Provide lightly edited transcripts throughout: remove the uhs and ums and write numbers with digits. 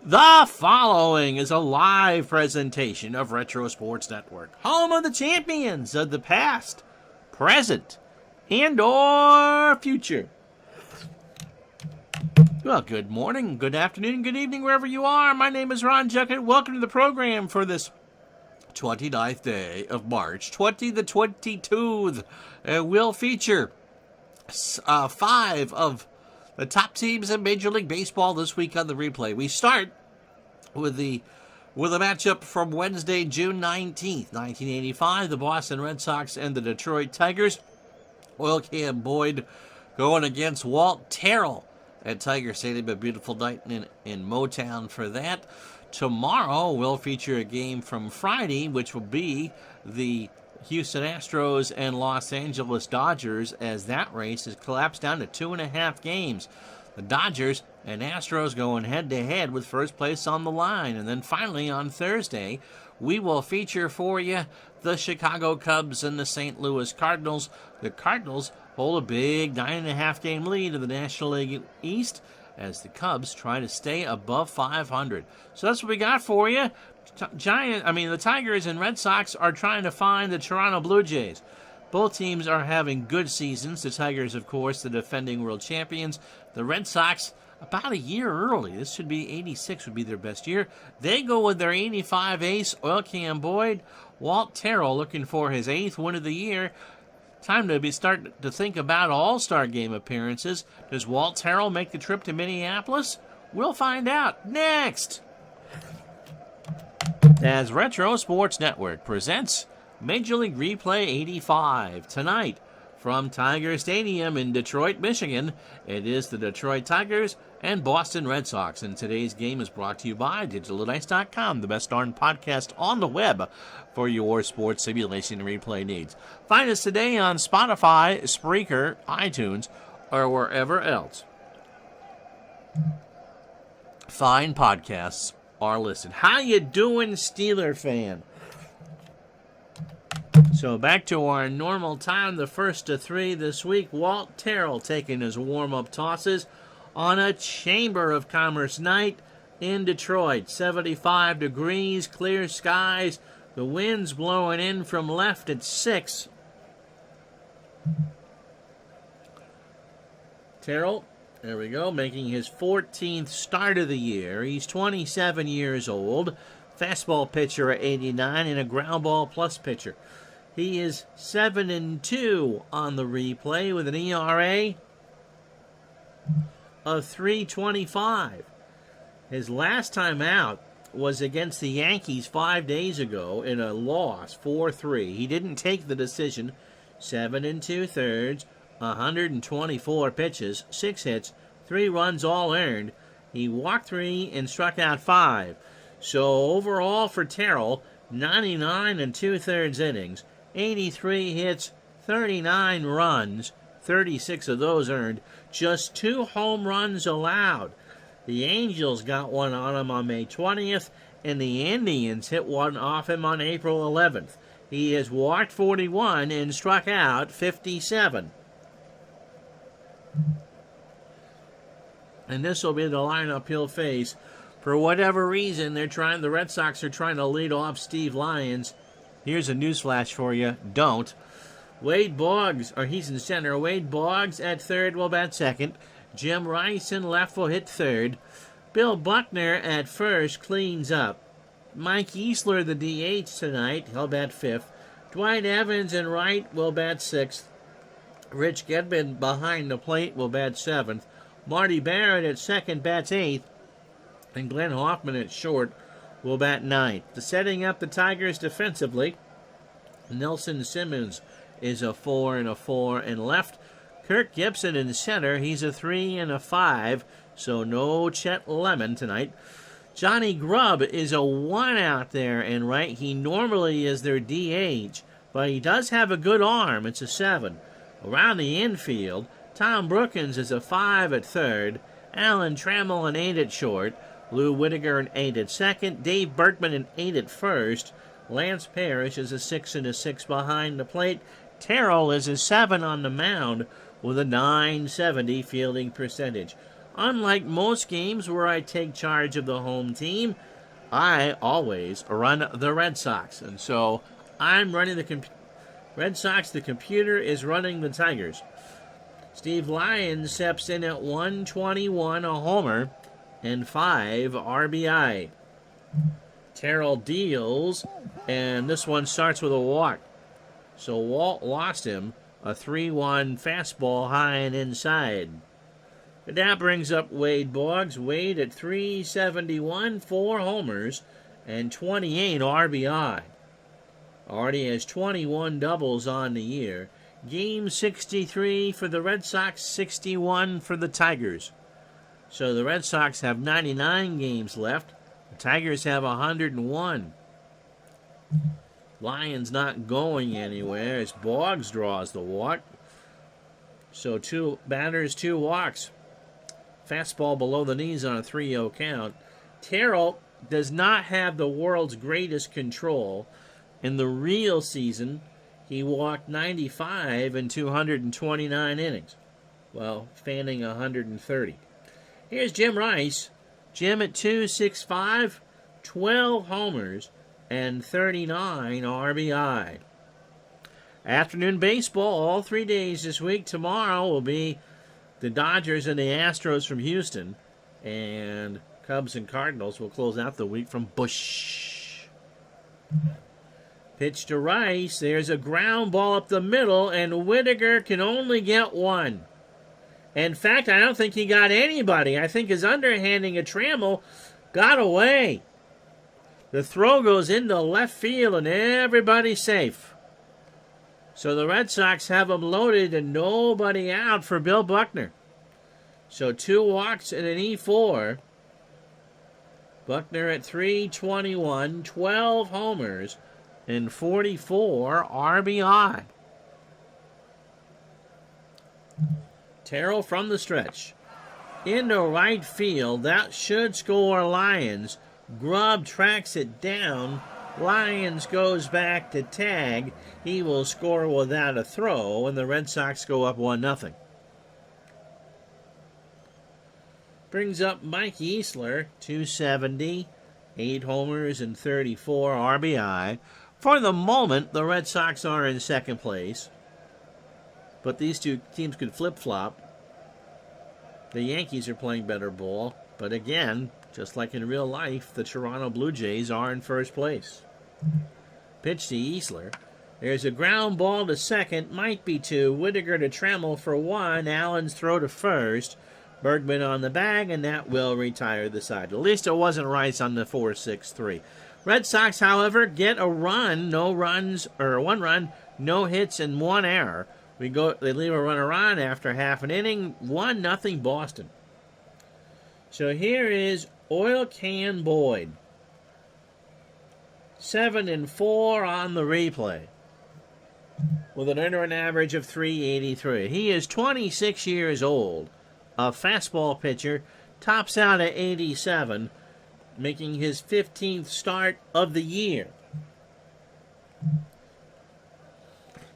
The following is a live presentation of Retro Sports Network, home of the champions of the past, present, and or future. Well, good morning, good afternoon, good evening, wherever you are. My name is Ron Juckett. Welcome to the program for this 29th day of March, 2022. We'll feature 5 of the top teams in Major League Baseball this week on the replay. We start with a matchup from Wednesday, June 19th, 1985. The Boston Red Sox and the Detroit Tigers. Oil Can Boyd going against Walt Terrell at Tiger Stadium. A beautiful night in Motown for that. Tomorrow we'll feature a game from Friday, which will be the Houston Astros and Los Angeles Dodgers, as that race has collapsed down to 2.5 games. The Dodgers and Astros going head-to-head with first place on the line. And then finally on Thursday, we will feature for you the Chicago Cubs and the St. Louis Cardinals. The Cardinals hold a big 9.5 game lead in the National League East as the Cubs try to stay above 500. So that's what we got for you. The Tigers and Red Sox are trying to find the Toronto Blue Jays. Both teams are having good seasons. The Tigers, of course, the defending world champions. The Red Sox, about a year early. This should be 86 would be their best year. They go with their 85 ace, Oil Can Boyd. Walt Terrell looking for his 8th win of the year. Time to start to think about All-Star Game appearances. Does Walt Terrell make the trip to Minneapolis? We'll find out next, as Retro Sports Network presents Major League Replay 85. Tonight, from Tiger Stadium in Detroit, Michigan, it is the Detroit Tigers and Boston Red Sox. And today's game is brought to you by DigitalDice.com, the best darn podcast on the web for your sports simulation and replay needs. Find us today on Spotify, Spreaker, iTunes, or wherever else fine podcasts are listed. How you doing, Steeler fan? So back to our normal time, the first to 3 this week. Walt Terrell taking his warm-up tosses on a Chamber of Commerce night in Detroit. 75 degrees, clear skies, the wind's blowing in from left at 6. Terrell, there we go, making his 14th start of the year. He's 27 years old, fastball pitcher at 89, and a ground ball plus pitcher. He is 7-2 on the replay with an ERA of 3.25. His last time out was against the Yankees 5 days ago in a loss, 4-3. He didn't take the decision. 7 2/3, 124 pitches, 6 hits, 3 runs all earned. He walked 3 and struck out 5. So overall for Terrell, 99 2/3 innings, 83 hits, 39 runs, 36 of those earned, just 2 home runs allowed. The Angels got one on him on May 20th, and the Indians hit one off him on April 11th. He has walked 41 and struck out 57. And this will be the lineup he'll face. For whatever reason, the Red Sox are trying to lead off Steve Lyons. Here's a newsflash for you. Don't. Wade Boggs, he's in center. Wade Boggs at third will bat second. Jim Rice in left will hit third. Bill Buckner at first cleans up. Mike Easler, the DH tonight, he'll bat fifth. Dwight Evans in right will bat sixth. Rich Gedman behind the plate will bat seventh. Marty Barrett at second bats eighth. And Glenn Hoffman at short will bat ninth. Setting up the Tigers defensively, Nelson Simmons is a 4 and a 4 and left. Kirk Gibson in center, he's a 3 and a 5, so no Chet Lemon tonight. Johnny Grubb is a 1 out there and right. He normally is their DH, but he does have a good arm. It's a 7. Around the infield, Tom Brookins is a 5 at third. Alan Trammell an 8 at short. Lou Whitaker an 8 at second. Dave Berkman an 8 at first. Lance Parrish is a 6 and a 6 behind the plate. Terrell is a 7 on the mound with a .970 fielding percentage. Unlike most games where I take charge of the home team, I always run the Red Sox. And so I'm running the Red Sox. The computer is running the Tigers. Steve Lyons steps in at 121, a homer, and 5 RBI. Terrell deals, and this one starts with a walk. So Walt lost him a 3-1 fastball high and inside. And that brings up Wade Boggs. Wade at 371, 4 homers, and 28 RBI. Already has 21 doubles on the year. Game 63 for the Red Sox, 61 for the Tigers. So the Red Sox have 99 games left. The Tigers have 101. Lions not going anywhere as Boggs draws the walk. So 2 batters, 2 walks. Fastball below the knees on a 3-0 count. Terrell does not have the world's greatest control. In the real season, he walked 95 in 229 innings, while fanning 130. Here's Jim Rice. Jim at 265, 12 homers, and 39 RBI. Afternoon baseball all 3 days this week. Tomorrow will be the Dodgers and the Astros from Houston, and Cubs and Cardinals will close out the week from Busch. Pitch to Rice. There's a ground ball up the middle, and Whitaker can only get one. In fact, I don't think he got anybody. I think his underhanding of Trammell got away. The throw goes into left field, and everybody's safe. So the Red Sox have them loaded and nobody out for Bill Buckner. So 2 walks and an E4. Buckner at 321, 12 homers, and 44 RBI. Terrell from the stretch. Into right field. That should score Lions. Grubb tracks it down. Lions goes back to tag. He will score without a throw, and the Red Sox go up 1-0. Brings up Mike Easler, 270, 8 homers and 34 RBI. For the moment, the Red Sox are in second place, but these two teams could flip-flop. The Yankees are playing better ball, but again, just like in real life, the Toronto Blue Jays are in first place. Pitch to Easler. There's a ground ball to second, might be 2. Whitaker to Trammell for 1. Allen's throw to first. Bergman on the bag, and that will retire the side. At least it wasn't Rice on the 4-6-3. Red Sox, however, get a run, 1 run, no hits, and 1 error. They leave a runner on after half an inning, 1-0 Boston. So here is Oil Can Boyd. 7-4 on the replay, with an earned run average of 383. He is 26 years old, a fastball pitcher, tops out at 87, making his 15th start of the year.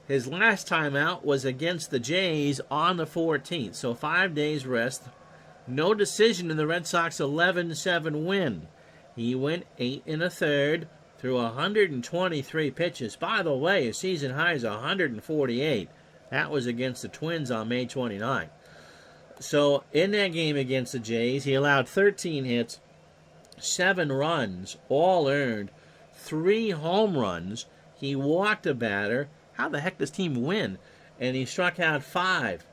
His last time out was against the Jays on the 14th, so 5 days rest. No decision in the Red Sox 11-7 win. He went 8 1/3 through 123 pitches. By the way, his season high is 148. That was against the Twins on May 29. So in that game against the Jays, he allowed 13 hits, 7 runs, all earned, 3 home runs. He walked a batter. How the heck does team win? And he struck out 5.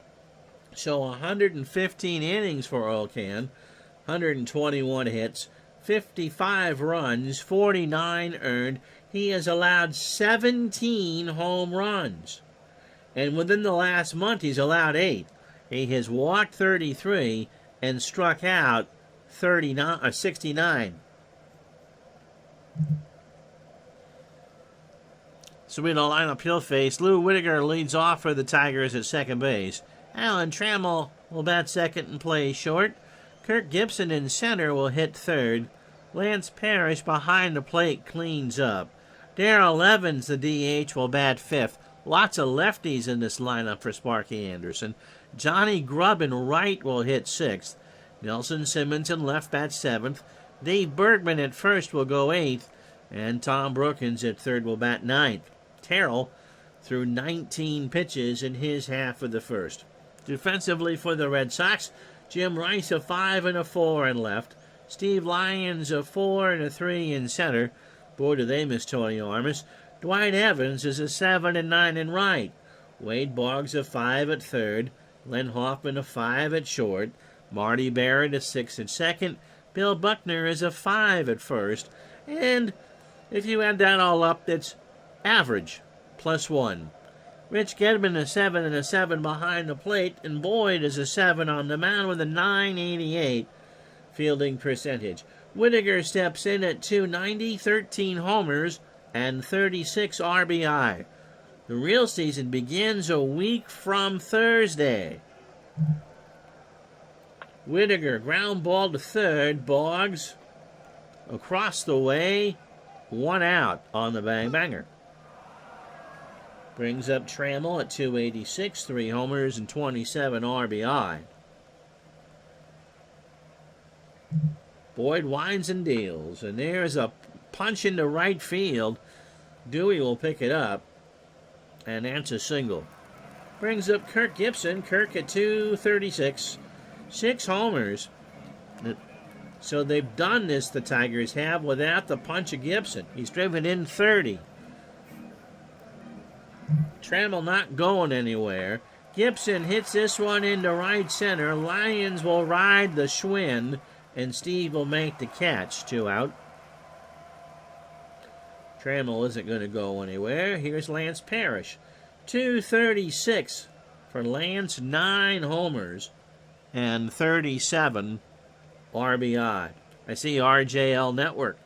So 115 innings for Oil Can, 121 hits, 55 runs, 49 earned. He has allowed 17 home runs. And within the last month, he's allowed 8. He has walked 33 and struck out 69. So we don't line up he'll face. Lou Whitaker leads off for the Tigers at second base. Alan Trammell will bat second and play short. Kirk Gibson in center will hit third. Lance Parrish behind the plate cleans up. Darrell Evans, the DH, will bat fifth. Lots of lefties in this lineup for Sparky Anderson. Johnny Grubb in right will hit sixth. Nelson Simmons in left bats 7th. Dave Bergman at first will go 8th. And Tom Brookins at third will bat 9th. Terrell threw 19 pitches in his half of the first. Defensively for the Red Sox, Jim Rice a 5 and a 4 in left. Steve Lyons a 4 and a 3 in center. Boy, do they miss Tony Armas. Dwight Evans is a 7 and 9 in right. Wade Boggs a 5 at third. Len Hoffman a 5 at short. Marty Barrett a 6 at second. Bill Buckner is a 5 at first. And if you add that all up, it's average, +1. Rich Gedman a 7 and a 7 behind the plate. And Boyd is a 7 on the mound with a .988 fielding percentage. Whittaker steps in at .290, 13 homers, and 36 RBI. The real season begins a week from Thursday. Whittaker, ground ball to third. Boggs across the way, 1 out on the bang-banger. Brings up Trammell at .286, 3 homers and 27 RBI. Boyd winds and deals, and there's a punch into right field. Dewey will pick it up, and that's a single. Brings up Kirk Gibson. Kirk at .236, 6 homers. So they've done this, the Tigers have, without the punch of Gibson. He's driven in 30. Trammell not going anywhere. Gibson hits this one into right center. Lyons will ride the Schwinn, and Steve will make the catch. 2 out. Trammell isn't going to go anywhere. Here's Lance Parrish. .236 for Lance, 9 homers and 37 RBI. I see RJL Network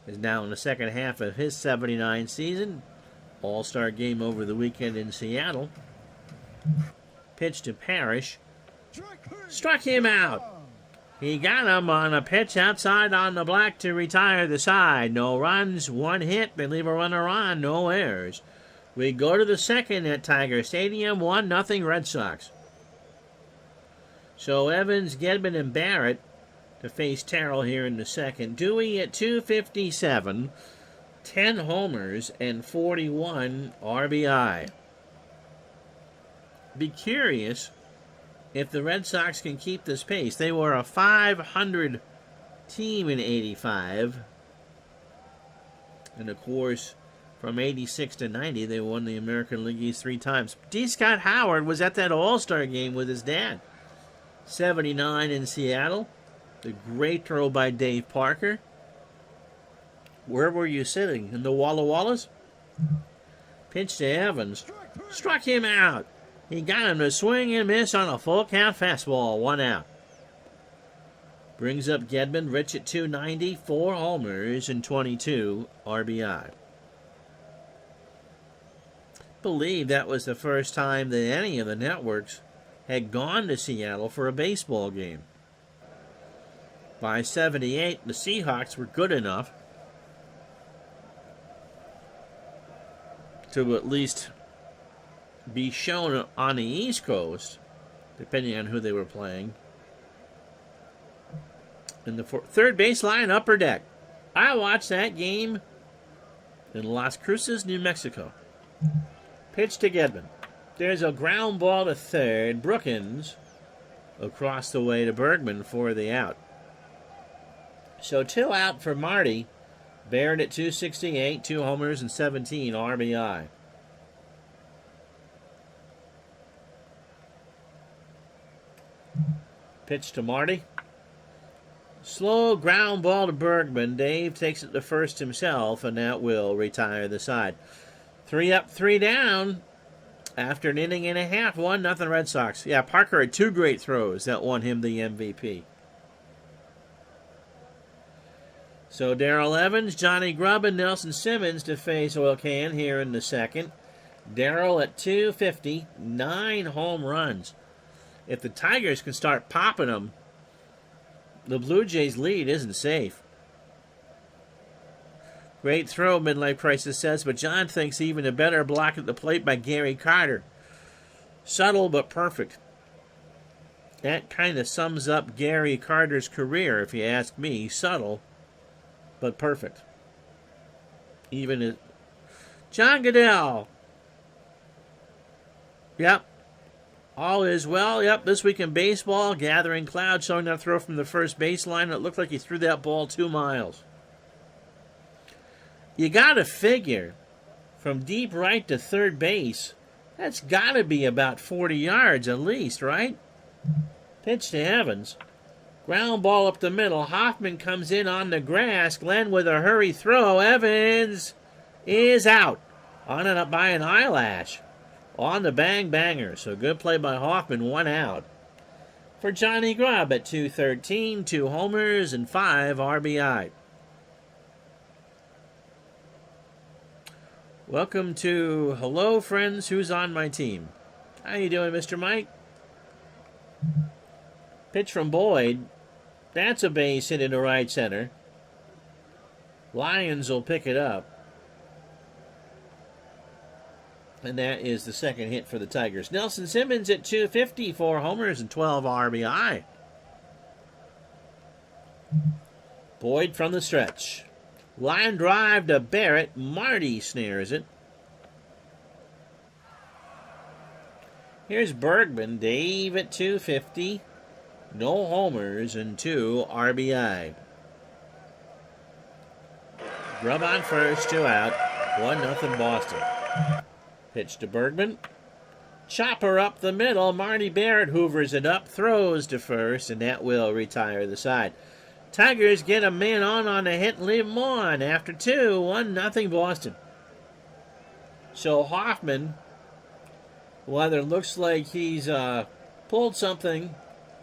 is now in the second half of his 79 season. All-Star game over the weekend in Seattle. Pitch to Parrish. Struck him out. He got him on a pitch outside on the black to retire the side. No runs, 1 hit. They leave a runner on, no errors. We go to the second at Tiger Stadium, 1-0 Red Sox. So Evans, Gedman, and Barrett to face Terrell here in the second. Dewey at .257, 10 homers and 41 RBI. Be curious if the Red Sox can keep this pace. They were a .500 team in '85. And of course, from '86 to '90, they won the American League East 3 times. D. Scott Howard was at that All-Star game with his dad. '79 in Seattle. The great throw by Dave Parker. Where were you sitting? In the Walla Wallas? Pitch to Evans. Struck him out. He got him to swing and miss on a full count fastball. 1 out. Brings up Gedman. Rich at .290. 4 homers and 22 RBI. Believe that was the first time that any of the networks had gone to Seattle for a baseball game. By '78, the Seahawks were good enough to at least be shown on the East Coast, depending on who they were playing. In the third baseline, upper deck. I watched that game in Las Cruces, New Mexico. Pitch to Gedman. There's a ground ball to third. Brookins across the way to Bergman for the out. So 2 out for Marty. Barrett at .268, 2 homers and 17 RBI. Pitch to Marty. Slow ground ball to Bergman. Dave takes it to first himself, and that will retire the side. 3 up, 3 down. After an inning and a half, 1-0 Red Sox. Yeah, Parker had 2 great throws that won him the MVP. So Darrell Evans, Johnny Grubb, and Nelson Simmons to face Oil Can here in the second. Darrell at .250, 9 home runs. If the Tigers can start popping them, the Blue Jays' lead isn't safe. Great throw, Midlife Crisis says, but John thinks even a better block at the plate by Gary Carter. Subtle but perfect. That kind of sums up Gary Carter's career, if you ask me. Subtle, but perfect. Even John Goodell. Yep. All is well. Yep, this week in baseball, gathering clouds, showing that throw from the first baseline. It looked like he threw that ball 2 miles. You got to figure, from deep right to third base, that's got to be about 40 yards at least, right? Pitch to Evans. Ground ball up the middle. Hoffman comes in on the grass. Glenn with a hurry throw. Evans is out. On and up by an eyelash. On the bang banger. So good play by Hoffman. 1 out. For Johnny Grubb at 213. 2 homers and 5 RBI. Welcome to Hello Friends, Who's on My Team? How you doing, Mr. Mike? Pitch from Boyd. That's a base hit into right center. Lions will pick it up. And that is the second hit for the Tigers. Nelson Simmons at 250, 4 homers and 12 RBI. Boyd from the stretch. Line drive to Barrett. Marty snares it. Here's Bergman. Dave at 250. No homers and 2 RBI. Grubb on first, 2 out. 1-0 Boston. Pitch to Bergman. Chopper up the middle. Marty Barrett hoovers it up, throws to first, and that will retire the side. Tigers get a man on a hit and leave him on. After 2, 1-0 Boston. So Hoffman, whether it looks like he's pulled something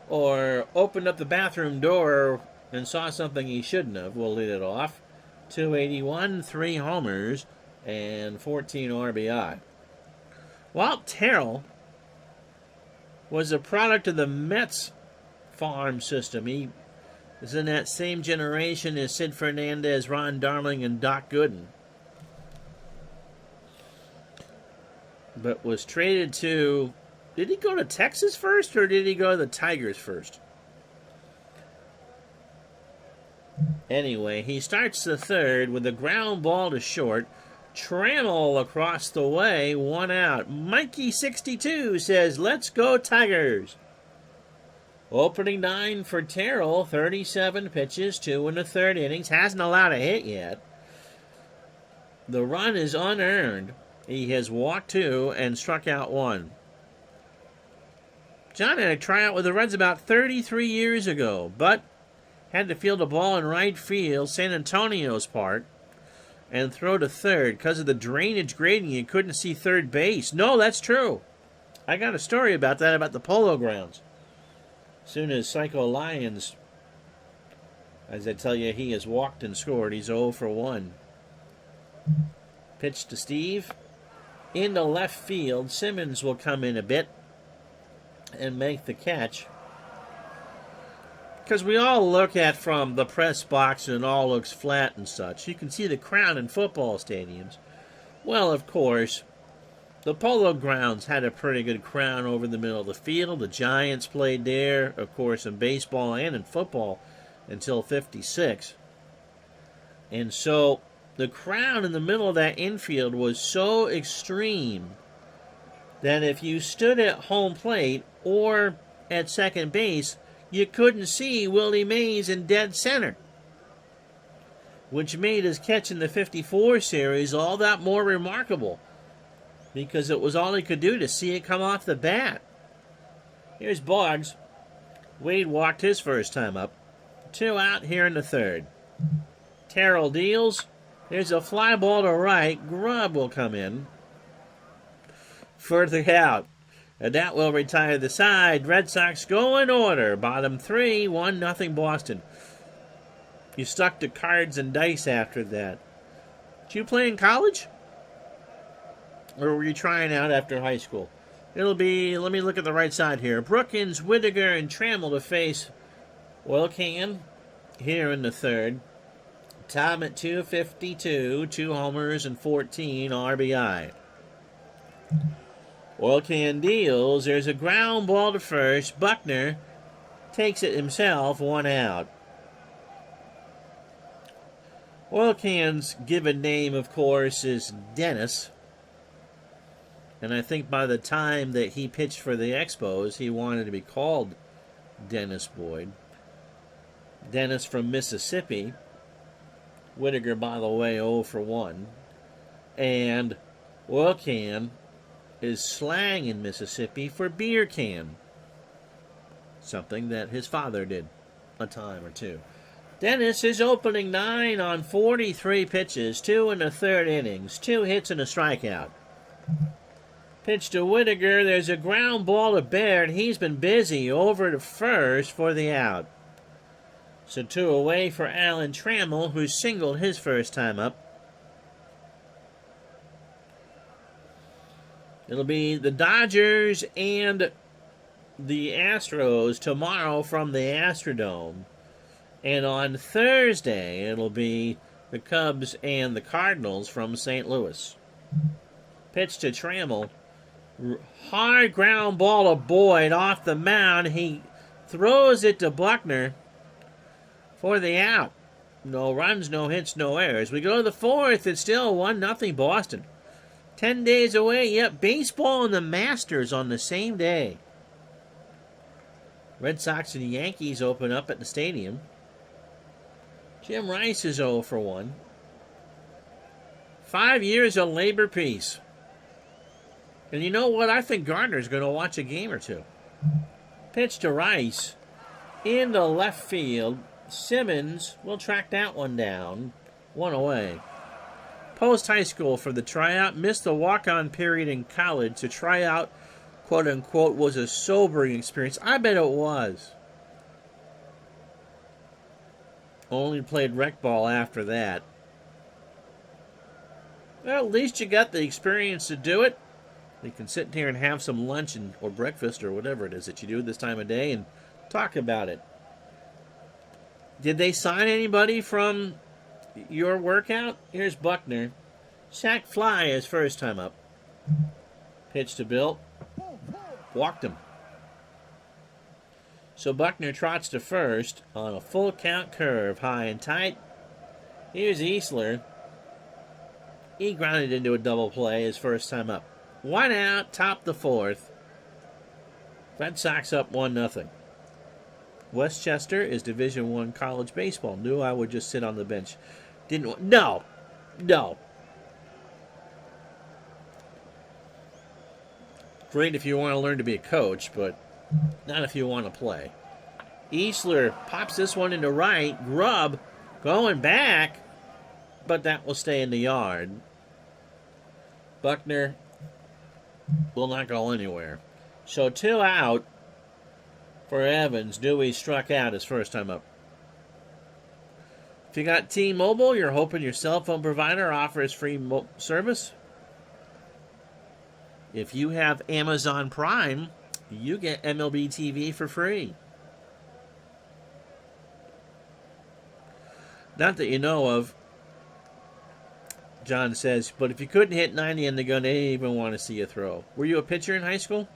or opened up the bathroom door and saw something he shouldn't have, we'll lead it off. 281, 3 homers, and 14 RBI. Walt Terrell was a product of the Mets farm system. He is in that same generation as Sid Fernandez, Ron Darling, and Doc Gooden. But was traded to... Did he go to Texas first, or did he go to the Tigers first? Anyway, he starts the third with a ground ball to short. Trammell across the way, 1 out. Mikey62 says, let's go Tigers. Opening 9 for Terrell, 37 pitches, 2 1/3 innings. Hasn't allowed a hit yet. The run is unearned. He has walked 2 and struck out 1. John had a tryout with the Reds about 33 years ago, but had to field a ball in right field, San Antonio's part, and throw to third. Because of the drainage grading, you couldn't see third base. No, that's true. I got a story about that, about the Polo Grounds. As soon as Psycho Lions, as I tell you, he has walked and scored. He's 0 for 1. Pitch to Steve. Into left field. Simmons will come in a bit and make the catch. Because we all look at from the press box and it all looks flat and such. You can see the crown in football stadiums. Well, of course, the Polo Grounds had a pretty good crown over the middle of the field. The Giants played there, of course, in baseball and in football until '56. And so the crown in the middle of that infield was so extreme that if you stood at home plate or at second base, you couldn't see Willie Mays in dead center, which made his catch in the '54 series all that more remarkable, because it was all he could do to see it come off the bat. Here's Boggs. Wade walked his first time up. 2 out here in the third. Terrell deals. There's a fly ball to right. Grubb will come in. Further out. And that will retire the side. Red Sox go in order. Bottom 3, 1-0 Boston. You stuck to cards and dice after that. Did you play in college? Or were you trying out after high school? It'll be, let me look at the right side here. Brookins, Whittaker, and Trammell to face Oil Can here in the third. Tom at 252, 2 homers and 14 RBI. Oil Can deals. There's a ground ball to first. Buckner takes it himself, 1 out. Oil Can's given name, of course, is Dennis. And I think by the time that he pitched for the Expos, he wanted to be called Dennis Boyd. Dennis from Mississippi. Whittaker, by the way, 0 for 1. And Oil Can is slang in Mississippi for beer can. Something that his father did a time or two. Dennis is opening 9 on 43 pitches, 2 in the third innings, 2 hits and a strikeout. Pitch to Whittaker, there's a ground ball to Baird. He's been busy over to first for the out. So 2 away for Alan Trammell, who singled his first time up. It'll be the Dodgers and the Astros tomorrow from the Astrodome. And on Thursday, it'll be the Cubs and the Cardinals from St. Louis. Pitch to Trammell. Hard ground ball to Boyd off the mound. He throws it to Buckner for the out. No runs, no hits, no errors. We go to the fourth. It's still 1-0 Boston. 10 days away. Yep, baseball and the Masters on the same day. Red Sox and the Yankees open up at the stadium. Jim Rice is 0 for 1. 5 years of labor peace. And you know what? I think Gardner's going to watch a game or two. Pitch to Rice. Into left field. Simmons will track that one down. 1 away. Post high school for the tryout. Missed the walk-on period in college. To try out, quote-unquote, was a sobering experience. I bet it was. Only played rec ball after that. Well, at least you got the experience to do it. You can sit here and have some lunch or breakfast or whatever it is that you do this time of day and talk about it. Did they sign anybody from your workout? Here's Buckner. Sack fly his first time up. Pitch to Bill. Walked him. So Buckner trots to first on a full count curve, high and tight. Here's Easler. He grounded into a double play his first time up. 1 out, top the fourth. Red Sox up 1-0. Westchester is Division I college baseball. Knew I would just sit on the bench. Didn't. No. Great if you want to learn to be a coach, but not if you want to play. Easler pops this one into right. Grubb going back, but that will stay in the yard. Buckner will not go anywhere. So 2 out for Evans. Dewey struck out his first time up. If you got T-Mobile, you're hoping your cell phone provider offers free service. If you have Amazon Prime, you get MLB TV for free. Not that you know of, John says, but if you couldn't hit 90 in the gun, they didn't even want to see you throw. Were you a pitcher in high school?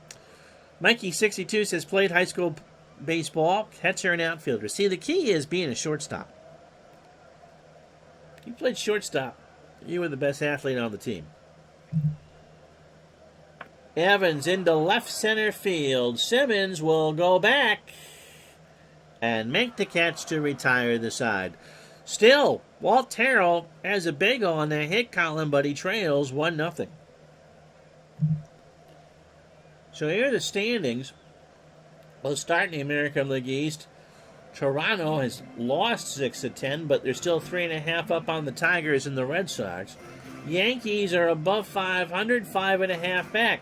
Mikey62 says, played high school baseball, catcher and outfielder. See, the key is being a shortstop. You played shortstop. You were the best athlete on the team. Evans into left center field. Simmons will go back and make the catch to retire the side. Still, Walt Terrell has a big on that hit column, but he trails 1-0. So here are the standings. We'll start in the American League East. Toronto has lost 6-10, but they're still 3.5 up on the Tigers and the Red Sox. Yankees are above 500, 5.5 back.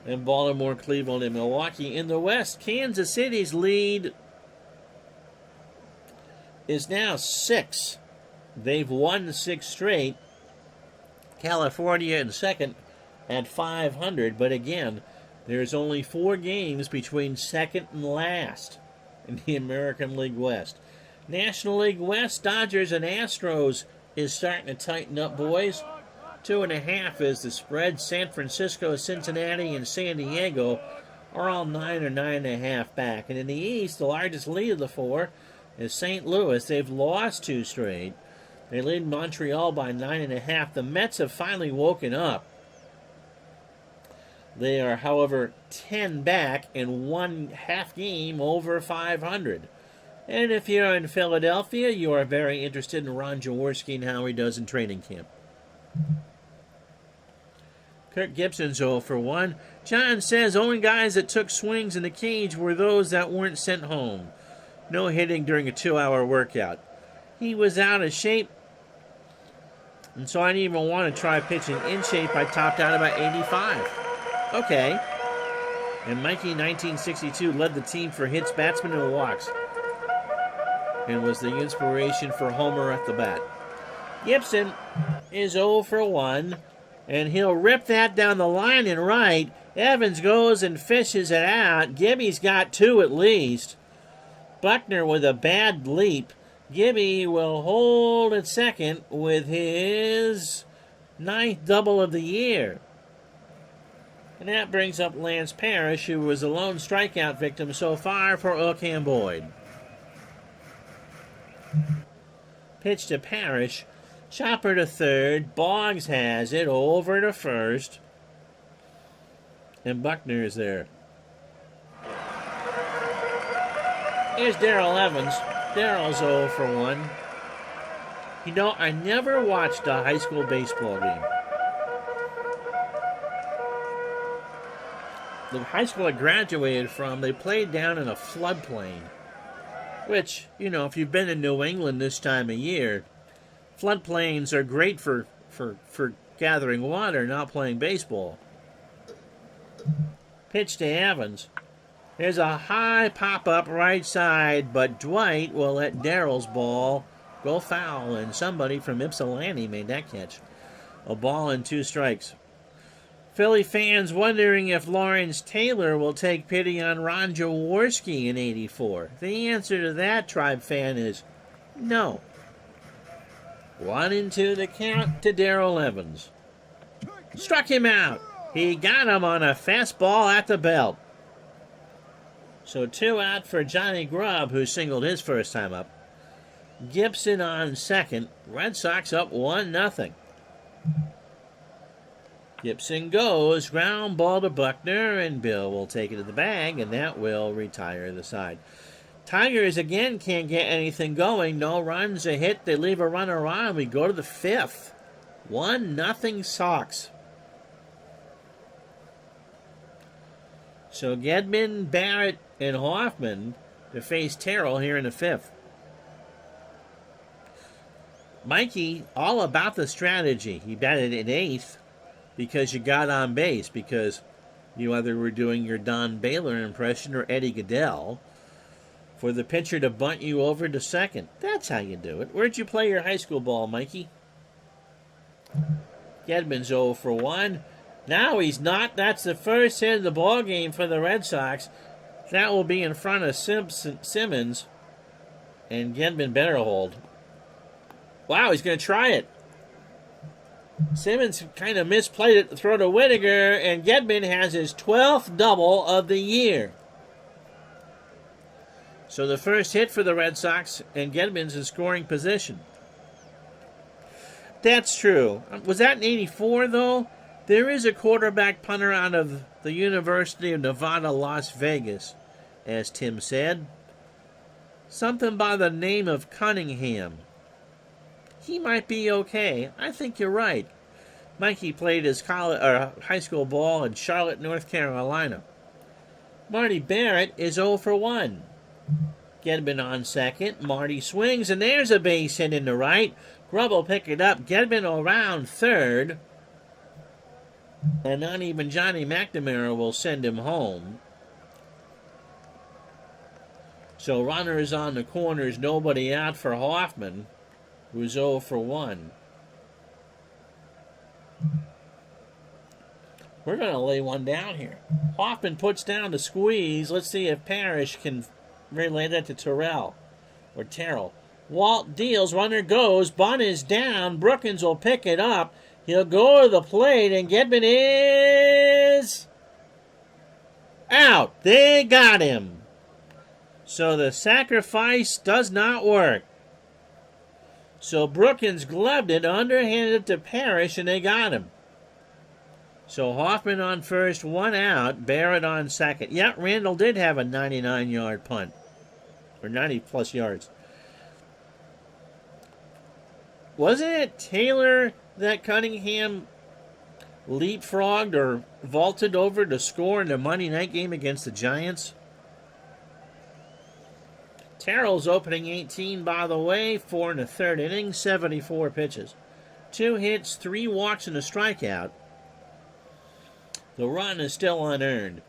And Baltimore, Cleveland, and Milwaukee. In the West, Kansas City's lead is now 6. They've won 6 straight. California in second at 500. But again, there's only 4 games between second and last in the American League West. National League West, Dodgers and Astros is starting to tighten up, boys. 2.5 is the spread. San Francisco, Cincinnati, and San Diego are all 9 or 9.5 back. And in the East, the largest lead of the four is St. Louis. They've lost 2 straight. They lead Montreal by 9.5. The Mets have finally woken up. They are, however, 10 back and 1 half game over 500. And if you're in Philadelphia, you are very interested in Ron Jaworski and how he does in training camp. Kirk Gibson's 0 for 1. John says only guys that took swings in the cage were those that weren't sent home. No hitting during a 2-hour workout. He was out of shape, and so I didn't even want to try pitching in shape. I topped out about 85. Okay. And Mikey, 1962, led the team for hits, batsmen, and walks, and was the inspiration for Homer at the bat. Gibson is 0 for 1, and he'll rip that down the line and right. Evans goes and fishes it out. Gibby's got 2 at least. Buckner with a bad leap. Gibby will hold at second with his 9th double of the year. And that brings up Lance Parrish, who was a lone strikeout victim so far for Ocam Boyd. Pitch to Parrish. Chopper to third. Boggs has it over to first. And Buckner is there. Here's Darrell Evans. Darrell's 0 for 1. You know, I never watched a high school baseball game. The high school I graduated from, they played down in a floodplain. Which, you know, if you've been in New England this time of year, floodplains are great for gathering water, not playing baseball. Pitch to Evans. There's a high pop-up right side, but Dwight will let Darrell's ball go foul, and somebody from Ypsilanti made that catch. A ball and 2 strikes. Philly fans wondering if Lawrence Taylor will take pity on Ron Jaworski in 84. The answer to that, Tribe fan, is no. 1-2 the count to Darrell Evans. Struck him out. He got him on a fastball at the belt. So 2 out for Johnny Grubb, who singled his first time up. Gibson on second. Red Sox up 1-0. Gibson goes, ground ball to Buckner, and Bill will take it to the bag, and that will retire the side. Tigers again can't get anything going. No runs, a hit, they leave a runner on. We go to the 5th. 1-0 Sox. So Gedman, Barrett, and Hoffman to face Terrell here in the 5th. Mikey, all about the strategy. He batted in 8th because you got on base, because you either were doing your Don Baylor impression or Eddie Goodell, for the pitcher to bunt you over to second. That's how you do it. Where'd you play your high school ball, Mikey? Gedman's 0 for 1. Now he's not. That's the first hit of the ball game for the Red Sox. That will be in front of Simmons, and Gedman better hold. Wow, he's going to try it. Simmons kind of misplayed it to throw to Whittaker, and Gedman has his 12th double of the year. So the first hit for the Red Sox, and Gedman's in scoring position. That's true. Was that in 84, though? There is a quarterback punter out of the University of Nevada, Las Vegas, as Tim said. Something by the name of Cunningham. He might be okay. I think you're right. Mikey played his high school ball in Charlotte, North Carolina. Marty Barrett is 0 for 1. Gedman on second. Marty swings, and there's a base hit in the right. Grubb will pick it up. Gedman around third. And not even Johnny McNamara will send him home. So runners on the corners, nobody out for Hoffman, who's 0 for 1. We're going to lay one down here. Hoffman puts down the squeeze. Let's see if Parrish can relay that to Terrell. Or Terrell. Walt deals, runner goes, bunt is down. Brookins will pick it up. He'll go to the plate, and Gedman is Out. They got him. So the sacrifice does not work. So Brookins gloved it, underhanded it to Parrish, and they got him. So Hoffman on first, 1 out, Barrett on second. Yeah, Randall did have a 99-yard punt, or 90-plus yards. Wasn't it Taylor that Cunningham leapfrogged or vaulted over to score in the Monday night game against the Giants? Terrell's opening 18, by the way, 4 in the third inning, 74 pitches. 2 hits, 3 walks, and a strikeout. The run is still unearned.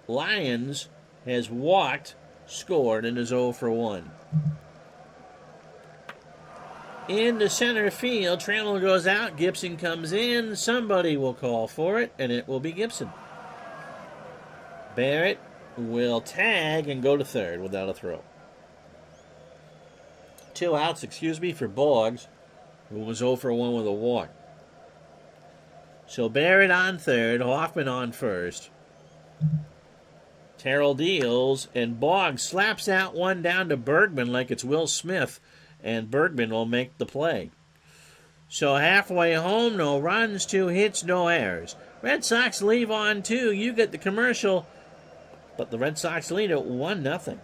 Lyons has walked, scored, and is 0 for 1. In the center field, Trammell goes out, Gibson comes in. Somebody will call for it, and it will be Gibson. Barrett will tag and go to third without a throw. 2 outs, for Boggs, who was 0 for 1 with a walk. So Barrett on third, Hoffman on first. Terrell deals, and Boggs slaps out one down to Bergman like it's Will Smith, and Bergman will make the play. So halfway home, no runs, 2 hits, no errors. Red Sox leave on 2. You get the commercial, but the Red Sox lead at 1-0.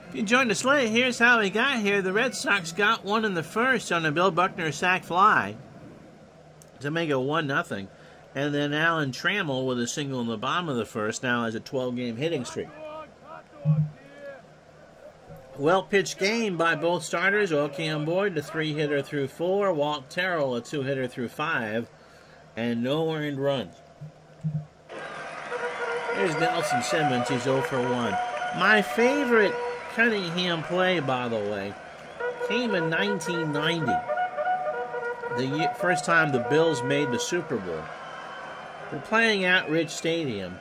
If you joined us late, here's how we got here. The Red Sox got one in the first on a Bill Buckner sac fly to make it 1-0. And then Alan Trammell with a single in the bottom of the first now has a 12-game hitting streak. Well-pitched game by both starters. Ocam Boyd, a 3-hitter through 4. Walt Terrell, a 2-hitter through 5. And no earned runs. Here's Nelson Simmons. He's 0 for 1. My favorite Cunningham play, by the way, came in 1990. The first time the Bills made the Super Bowl. They're playing at Rich Stadium,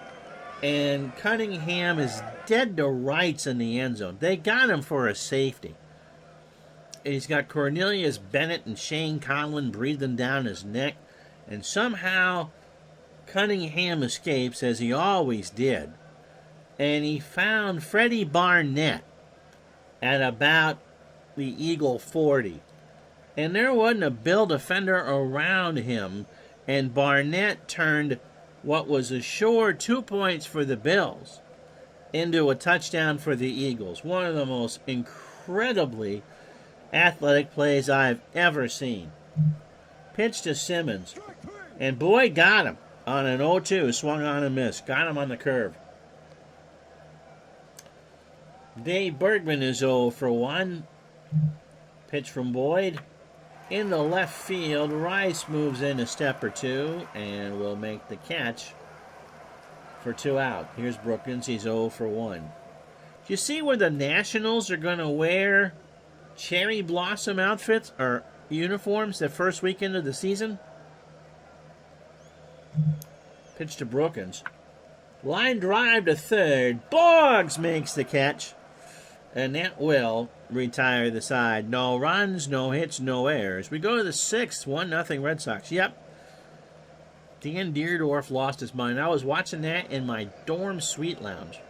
and Cunningham is dead to rights in the end zone. They got him for a safety. He's got Cornelius Bennett and Shane Conlon breathing down his neck, and somehow Cunningham escapes, as he always did, and he found Freddie Barnett at about the Eagle 40. And there wasn't a Bill defender around him, and Barnett turned what was a sure 2 points for the Bills into a touchdown for the Eagles. One of the most incredibly athletic plays I've ever seen. Pitch to Simmons, and Boyd got him on an 0-2, swung on and missed. Got him on the curve. Dave Bergman is 0 for 1. Pitch from Boyd. In the left field, Rice moves in a step or two and will make the catch for 2 out. Here's Brookins. He's 0 for 1. Do you see where the Nationals are going to wear cherry blossom outfits or uniforms the first weekend of the season? Pitch to Brookins. Line drive to third. Boggs makes the catch. And that will retire the side. No runs, no hits, no errors. We go to the 6th, 1-0 Red Sox. Yep. Dan Deerdorf lost his mind. I was watching that in my dorm suite lounge.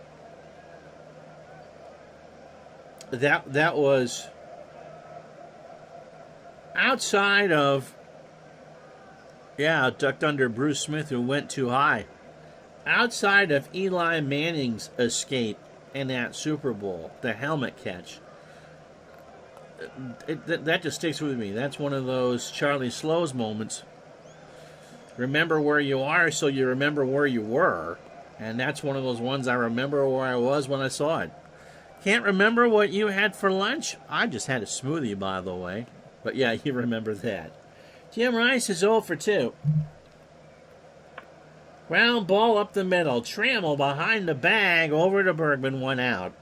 That was outside of, ducked under Bruce Smith, who went too high. Outside of Eli Manning's escape in that Super Bowl, the helmet catch. That just sticks with me. That's one of those Charlie Slows moments. Remember where you are so you remember where you were. And that's one of those ones I remember where I was when I saw it. Can't remember what you had for lunch? I just had a smoothie, by the way. But yeah, you remember that. Jim Rice is 0 for 2. Ground ball up the middle. Trammell behind the bag over to Bergman, 1 out.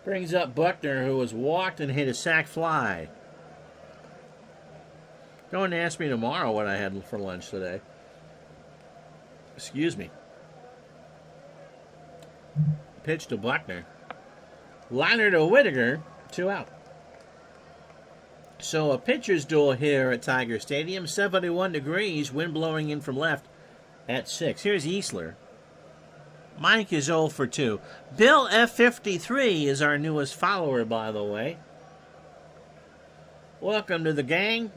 Brings up Buckner, who was walked and hit a sac fly. Don't ask me tomorrow what I had for lunch today. Excuse me. Pitch to Buckner. Liner to Whittaker, 2 out. So a pitcher's duel here at Tiger Stadium. 71 degrees, wind blowing in from left at 6. Here's Easler. Mike is 0 for 2. Bill F53 is our newest follower, by the way. Welcome to the gang.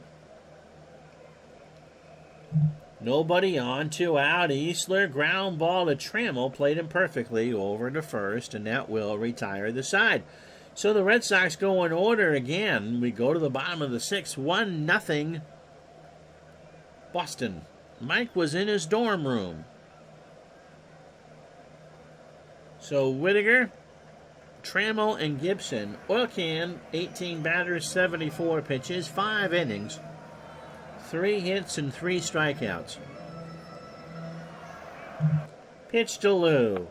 Nobody on, 2 out. Easler, ground ball to Trammell, played him perfectly over to first, and that will retire the side. So the Red Sox go in order again. We go to the bottom of the 6th, 1-0 Boston. Mike was in his dorm room. So Whittaker, Trammell, and Gibson. Oil can, 18 batters, 74 pitches, 5 innings, 3 hits, and 3 strikeouts. Pitch to Lou.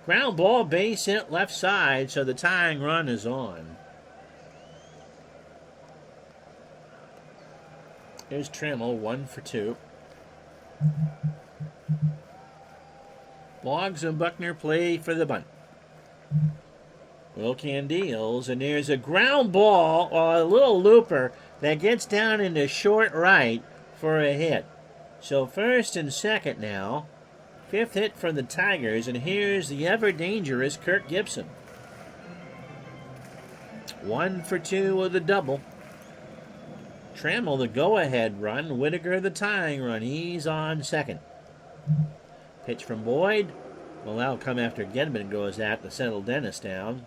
Ground ball, base hit left side, so the tying run is on. Here's Trammell, 1 for 2. Boggs and Buckner play for the bunt. Wilkin deals, and there's a ground ball, or a little looper, that gets down into short right for a hit. So first and second now. 5th hit from the Tigers, and here's the ever-dangerous Kirk Gibson. 1 for 2 with a double. Trammell the go-ahead run, Whittaker the tying run. He's on second. Pitch from Boyd. Well, that'll come after Gedman goes out to settle Dennis down.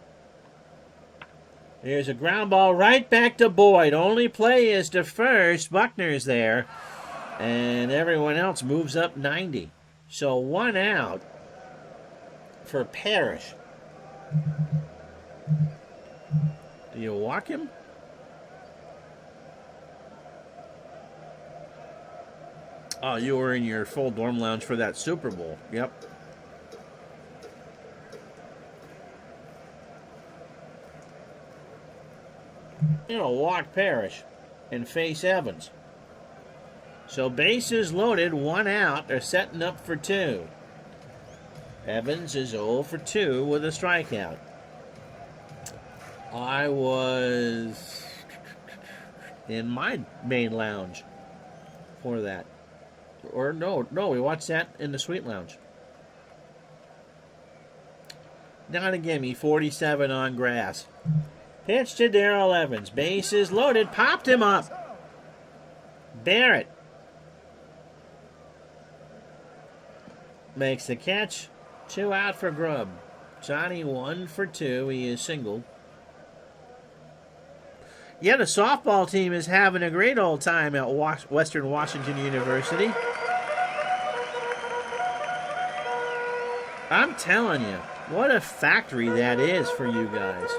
There's a ground ball right back to Boyd. Only play is to first. Buckner's there. And everyone else moves up 90. So 1 out for Parrish. Do you walk him? Oh, you were in your full dorm lounge for that Super Bowl. Yep. You'll walk Parrish and face Evans. So bases loaded, 1 out. They're setting up for 2. Evans is 0 for 2 with a strikeout. I was in my main lounge for that. Or no, we watched that in the suite lounge. Now to gimme, 47 on grass. Pitch to Darrell Evans. Bases loaded, popped him up. Barrett makes the catch. 2 out for Grubb. Johnny 1 for 2. He is singled. Yeah, the softball team is having a great old time at Western Washington University. I'm telling you, what a factory that is for you guys.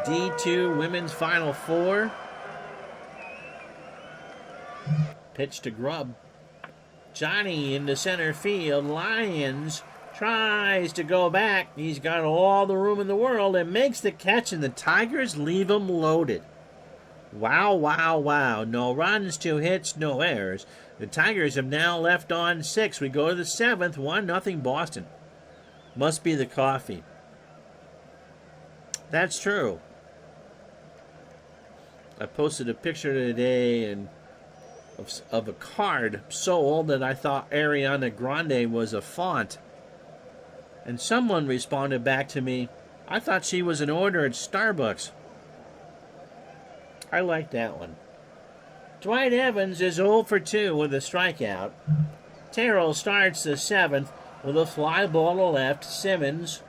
D2 Women's Final Four. Pitch to Grubb. Johnny into center field. Lyons tries to go back. He's got all the room in the world and makes the catch, and the Tigers leave him loaded. Wow, wow, wow. No runs, 2 hits, no errors. The Tigers have now left on 6. We go to the 7th, 1-0 Boston. Must be the coffee. That's true. I posted a picture today of a card so old that I thought Ariana Grande was a font. And someone responded back to me, I thought she was an order at Starbucks. I like that one. Dwight Evans is 0 for 2 with a strikeout. Terrell starts the 7th with a fly ball to left. Simmons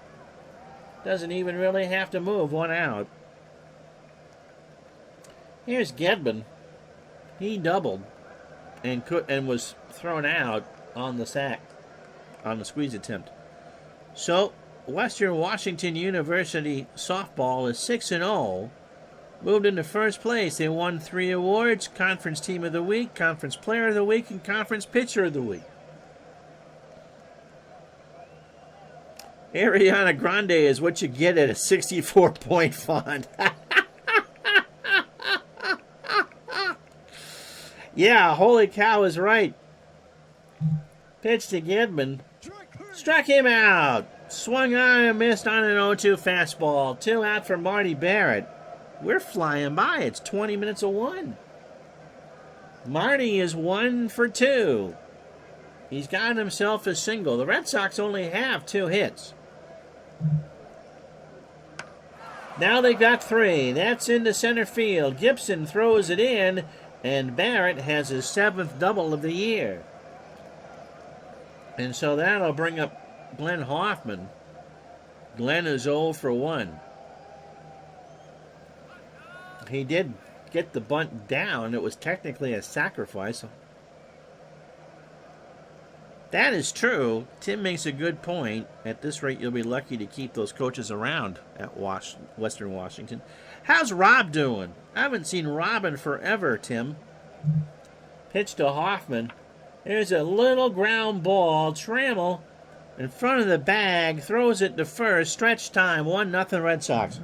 doesn't even really have to move, 1 out. Here's Gedman. He doubled and was thrown out on the sack, on the squeeze attempt. So, Western Washington University softball is 6-0. Moved into first place. They won 3 awards: Conference Team of the Week, Conference Player of the Week, and Conference Pitcher of the Week. Ariana Grande is what you get at a 64-point font. Yeah, holy cow is right. Pitch to Gidman. Struck him out. Swung on and missed on an 0-2 fastball. 2 out for Marty Barrett. We're flying by. It's 20 minutes of 1. Marty is 1 for 2. He's got himself a single. The Red Sox only have 2 hits. Now they've got 3. That's into center field. Gibson throws it in, and Barrett has his 7th double of the year. And so that'll bring up Glenn Hoffman. Glenn is 0 for 1. He did get the bunt down. It was technically a sacrifice. That is true. Tim makes a good point. At this rate, you'll be lucky to keep those coaches around at Western Washington. How's Rob doing? I haven't seen Rob in forever, Tim. Pitch to Hoffman. There's a little ground ball. Trammell in front of the bag. Throws it to first. Stretch time. 1-0 Red Sox.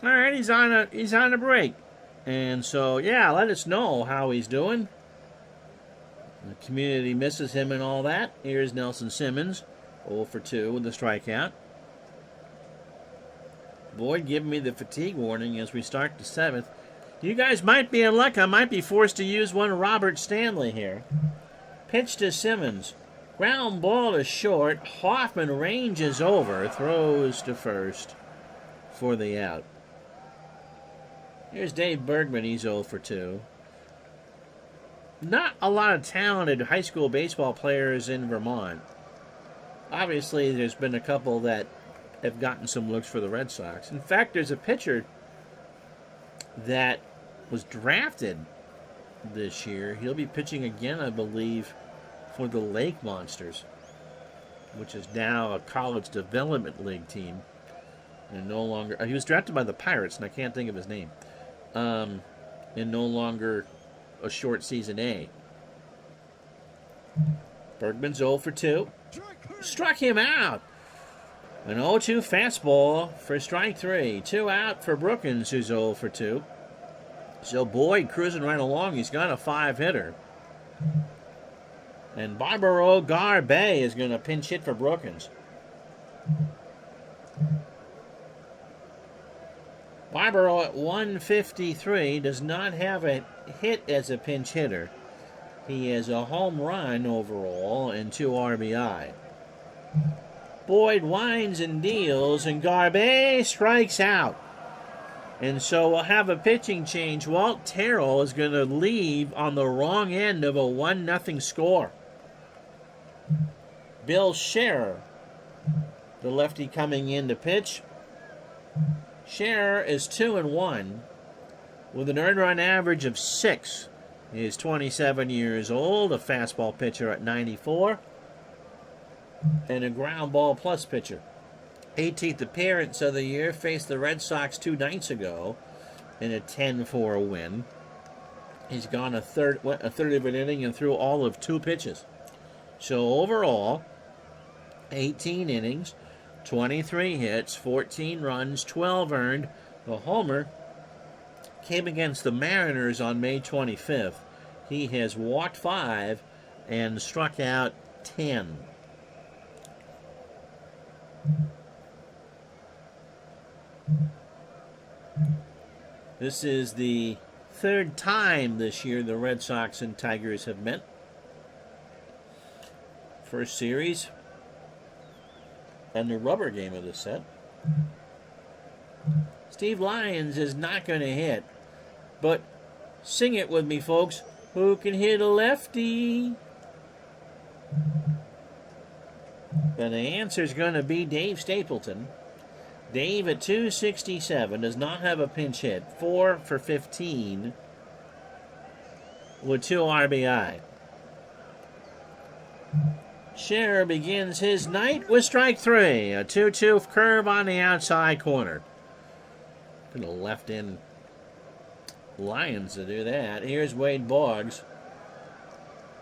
All right, he's on a break, and so yeah, let us know how he's doing. The community misses him and all that. Here's Nelson Simmons, 0 for 2 with a strikeout. Boyd giving me the fatigue warning as we start the 7th. You guys might be in luck. I might be forced to use one Robert Stanley here. Pitch to Simmons. Ground ball is short. Hoffman ranges over, throws to first for the out. Here's Dave Bergman. He's 0 for 2. Not a lot of talented high school baseball players in Vermont. Obviously, there's been a couple that have gotten some looks for the Red Sox. In fact, there's a pitcher that was drafted this year. He'll be pitching again, I believe, for the Lake Monsters, which is now a college development league team. And no longer... he was drafted by the Pirates, and I can't think of his name. And no longer a short season A. Bergman's 0 for 2. Struck him out. An 0-2 fastball for strike 3. 2 out for Brookins, who's 0 for 2. So Boyd cruising right along. He's got a 5-hitter. And Barbaro Garbe is going to pinch hit for Brookins. Barbaro at 153 does not have a hit as a pinch hitter. He has a home run overall and 2 RBI. Boyd winds and deals, and Garbe strikes out. And so we'll have a pitching change. Walt Terrell is going to leave on the wrong end of a 1-0 score. Bill Scherer, the lefty coming in to pitch. Scherer is 2-1 with an earned run average of 6. He is 27 years old, a fastball pitcher at 94, and a ground ball plus pitcher. 18th appearance of the year, faced the Red Sox 2 nights ago in a 10-4 win. He's gone a third of an inning and threw all of 2 pitches. So overall, 18 innings, 23 hits, 14 runs, 12 earned. The homer came against the Mariners on May 25th. He has walked 5 and struck out 10. This is the third time this year the Red Sox and Tigers have met. First series and the rubber game of the set. Steve Lyons is not going to hit, but sing it with me, folks. Who can hit a lefty? And the answer is going to be Dave Stapleton. Dave at 267 does not have a pinch hit. 4 for 15 with 2 RBI. Scherer begins his night with strike 3. A 2-2 curve on the outside corner. Could have left in Lions to do that. Here's Wade Boggs.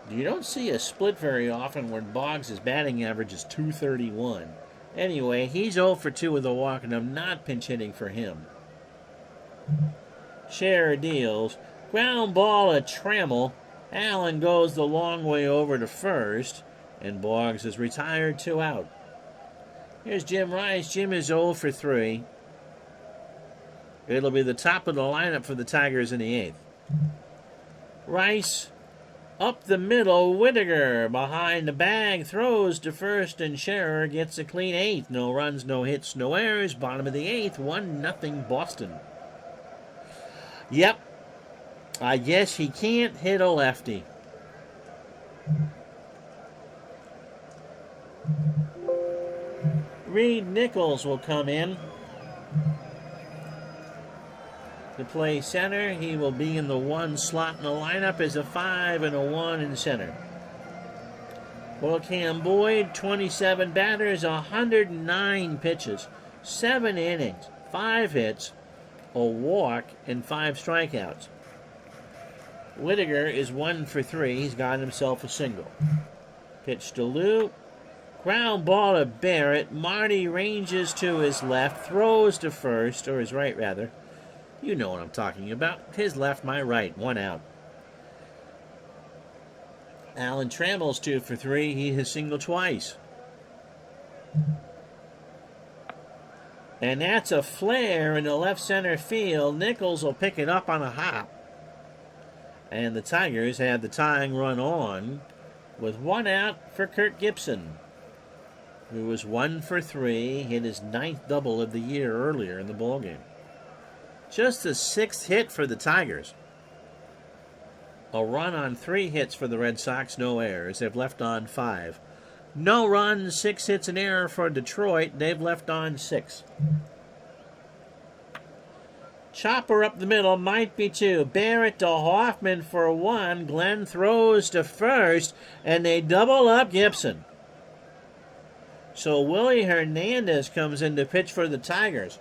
You don't see a split very often when Boggs' batting average is .231. Anyway, he's 0 for 2 with a walk, and I'm not pinch hitting for him. Scherer deals. Ground ball at Trammell. Allen goes the long way over to first, and Boggs is retired, 2 out. Here's Jim Rice. Jim is 0 for 3. It'll be the top of the lineup for the Tigers in the 8th. Rice up the middle. Whittaker behind the bag throws to first, and Scherer gets a clean 8th. No runs, no hits, no errors. Bottom of the 8th, 1-0 Boston. Yep, I guess he can't hit a lefty. Reed Nichols will come in to play center. He will be in the 1 slot in the lineup as a 5 and a 1 in center. Well, Cam Boyd, 27 batters, 109 pitches, 7 innings, 5 hits, a walk, and 5 strikeouts. Whittaker is 1 for 3. He's got himself a single. Pitch to Lou. Ground ball to Barrett. Marty ranges to his left, throws to first, or his right rather. You know what I'm talking about. His left, my right. 1 out. Alan Trammell's 2 for 3. He has singled twice. And that's a flare in the left center field. Nichols will pick it up on a hop. And the Tigers have the tying run on with 1 out for Kurt Gibson, who was 1 for 3, hit his 9th double of the year earlier in the ballgame. Just the 6th hit for the Tigers. A run on 3 hits for the Red Sox, no errors. They've left on 5. No runs, 6 hits, an error for Detroit. They've left on 6. Chopper up the middle, might be 2. Barrett to Hoffman for 1. Glenn throws to first, and they double up Gibson. So Willie Hernandez comes in to pitch for the Tigers.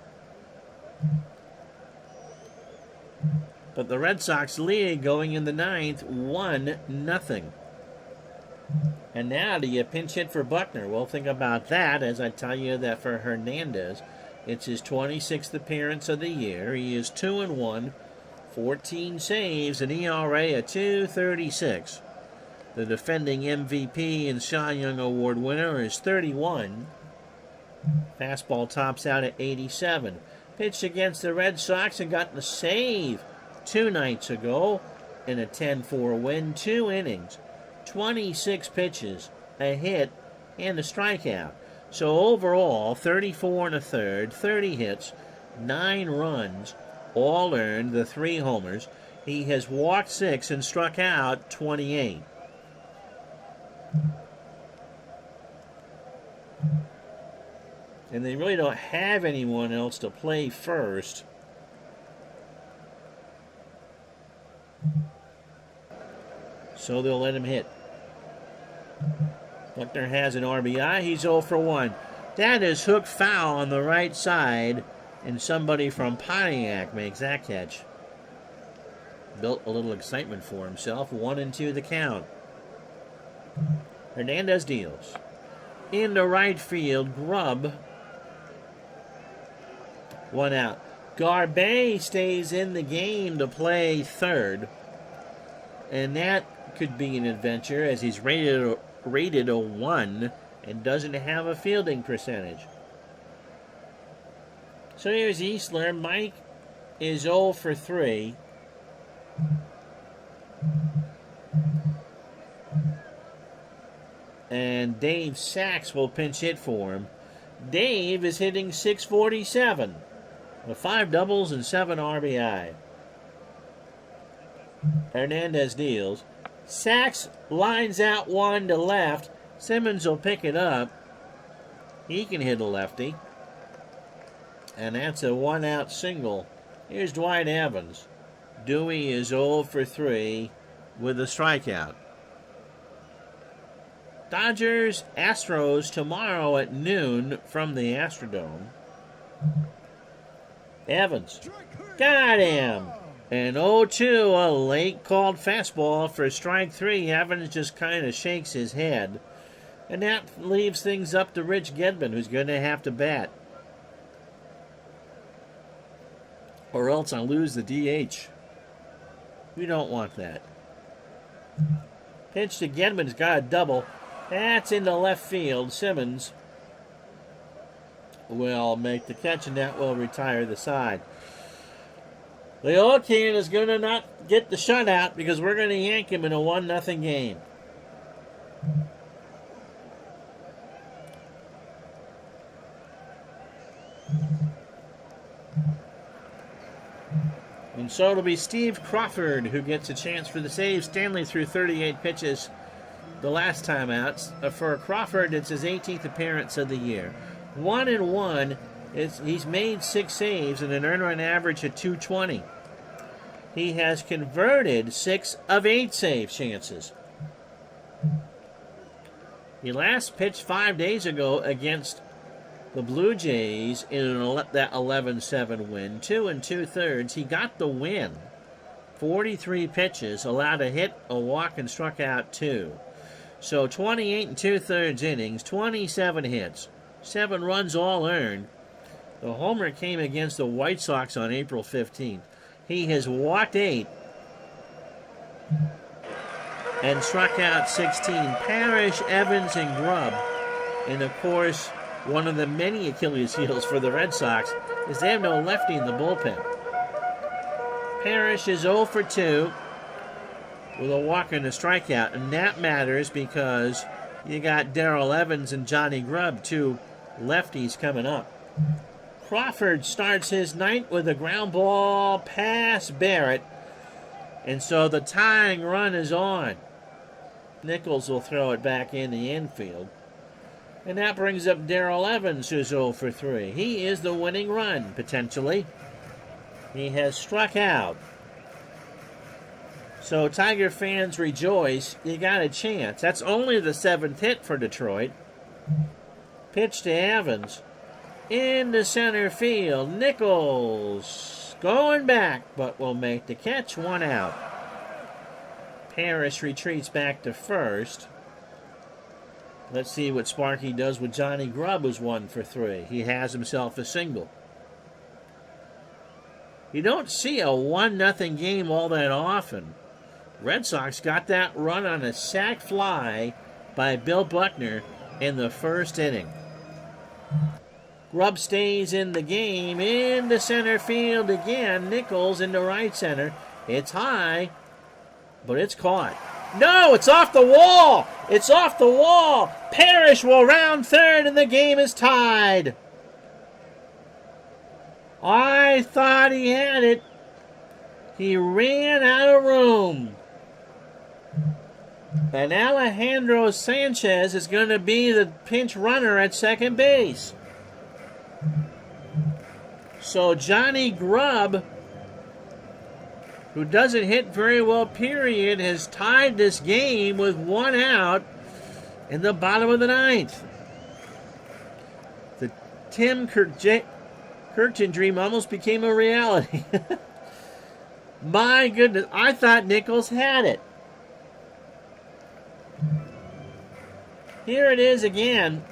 But the Red Sox lead going in the 9th, 1-0. And now do you pinch hit for Buckner? We'll think about that as I tell you that for Hernandez, it's his 26th appearance of the year. He is 2-1, 14 saves, an ERA of .236. The defending MVP and Cy Young Award winner is 31. Fastball tops out at 87. Pitched against the Red Sox and got the save 2 nights ago in a 10-4 win. 2 innings, 26 pitches, a hit, and a strikeout. So overall, 34 1/3, 30 hits, 9 runs, all earned, the 3 homers. He has walked 6 and struck out 28. And they really don't have anyone else to play first. So they'll let him hit. Buckner has an RBI. He's 0 for 1. That is hooked foul on the right side, and somebody from Pontiac makes that catch. Built a little excitement for himself. 1-2 the count. Hernandez deals. Into right field, Grubb. 1 out. Garbey stays in the game to play third. And that could be an adventure as he's rated a 1 and doesn't have a fielding percentage. So here's Eastler. Mike is 0 for 3. And Dave Sachs will pinch hit for him. Dave is hitting .647 with 5 doubles and 7 RBI. Hernandez deals. Sachs lines out one to left. Simmons will pick it up. He can hit a lefty. And that's a 1-out single. Here's Dwight Evans. Dewey is 0 for 3 with a strikeout. Dodgers, Astros tomorrow at noon from the Astrodome. Evans. Got him. And 0-2, a late called fastball for strike 3. Evans just kind of shakes his head. And that leaves things up to Rich Gedman, who's going to have to bat. Or else I'll lose the DH. We don't want that. Pitch to Gedman's got a double. That's into left field. Simmons will make the catch, and that will retire the side. Leocan is going to not get the shutout because we're going to yank him in a 1-0 game. And so it'll be Steve Crawford who gets a chance for the save. Stanley threw 38 pitches the last time out. For Crawford, it's his 18th appearance of the year. 1-1. He's made 6 saves and an earned run average of .220. He has converted 6 of 8 save chances. He last pitched 5 days ago against the Blue Jays in that 11-7 win. 2 2/3. He got the win. 43 pitches, allowed a hit, a walk, and struck out 2. So 28 2/3 innings, 27 hits, 7 runs all earned. The homer came against the White Sox on April 15th. He has walked 8 and struck out 16. Parrish, Evans, and Grubb. And of course, one of the many Achilles heels for the Red Sox is they have no lefty in the bullpen. Parrish is 0 for 2 with a walk and a strikeout, and that matters because you got Darrell Evans and Johnny Grubb, 2 lefties coming up. Crawford starts his ninth with a ground ball past Barrett, and so the tying run is on. Nichols will throw it back in the infield. And that brings up Darrell Evans, who's 0 for 3. He is the winning run, potentially. He has struck out. So Tiger fans rejoice. You got a chance. That's only the 7th hit for Detroit. Pitch to Evans. Into center field. Nichols going back, but will make the catch. 1 out. Parrish retreats back to first. Let's see what Sparky does with Johnny Grubb, who's 1 for 3. He has himself a single. You don't see a 1-0 game all that often. Red Sox got that run on a sac fly by Bill Buckner in the first inning. Grubb stays in the game. Into center field again. Nichols into right center. It's high, but it's caught. No, it's off the wall. It's off the wall. Parrish will round third, and the game is tied. I thought he had it. He ran out of room. And Alejandro Sanchez is going to be the pinch runner at second base. So Johnny Grubb, who doesn't hit very well, period, has tied this game with 1 out in the bottom of the 9th. The Tim Kirkton dream almost became a reality. My goodness, I thought Nichols had it. Here it is again.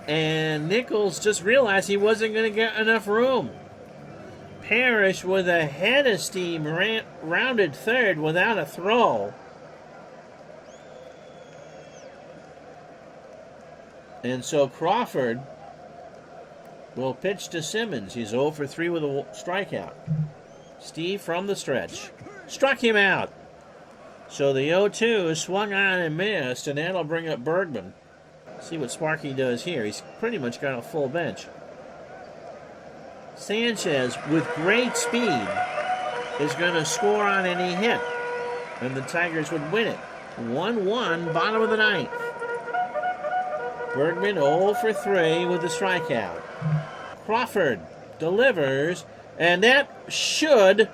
And Nichols just realized he wasn't going to get enough room. Parrish with a head of steam rounded third without a throw. And so Crawford will pitch to Simmons. He's 0 for 3 with a strikeout. Steve from the stretch struck him out. So the 0-2 swung on and missed, and that'll bring up Bergman. See what Sparky does here. He's pretty much got a full bench. Sanchez, with great speed, is going to score on any hit, and the Tigers would win it. 1-1, bottom of the ninth. Bergman 0 for 3 with the strikeout. Crawford delivers, and that should